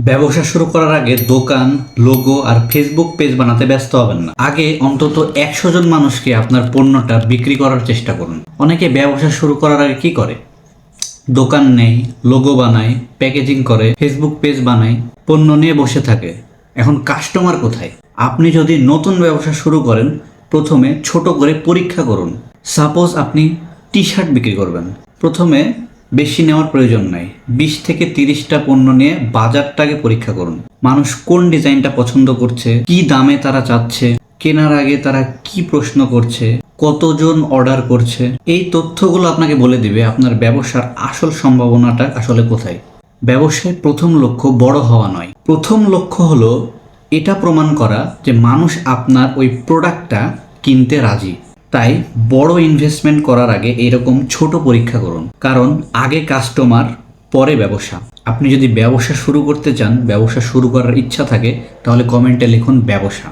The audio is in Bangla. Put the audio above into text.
ব্যবসা শুরু করার আগে দোকান, লোগো আর ফেসবুক পেজ বানাতে ব্যস্ত হবেন না। আগে অন্তত 100 জন মানুষকে আপনার পণ্যটা বিক্রি করার চেষ্টা করুন। অনেকে ব্যবসা শুরু করার আগে কি করে? দোকান নেই, লোগো বানায়, প্যাকেজিং করে, ফেসবুক পেজ বানায়, পণ্য নিয়ে বসে থাকে। এখন কাস্টমার কোথায়? আপনি যদি নতুন ব্যবসা শুরু করেন, প্রথমে ছোট করে পরীক্ষা করুন। সাপোজ আপনি টি শার্ট বিক্রি করবেন। প্রথমে বেশি নেওয়ার প্রয়োজন নাই, 20 থেকে 30টা পণ্য নিয়ে বাজারটাকে পরীক্ষা করুন। মানুষ কোন ডিজাইনটা পছন্দ করছে, কি দামে তারা চাচ্ছে, কেনার আগে তারা কি প্রশ্ন করছে, কতজন অর্ডার করছে। এই তথ্যগুলো আপনাকে বলে দিবে আপনার ব্যবসার আসল সম্ভাবনাটা আসলে কোথায়। ব্যবসায় প্রথম লক্ষ্য বড় হওয়া নয়, প্রথম লক্ষ্য হলো এটা প্রমাণ করা যে মানুষ আপনার ওই প্রোডাক্টটা কিনতে রাজি। তাই বড় ইনভেস্টমেন্ট করার আগে এরকম ছোট পরীক্ষা করুন, কারণ আগে কাস্টমার পরে ব্যবসা। আপনি যদি ব্যবসা শুরু করতে চান, ব্যবসা শুরু করার ইচ্ছা থাকে, তাহলে কমেন্টে লিখুন ব্যবসা।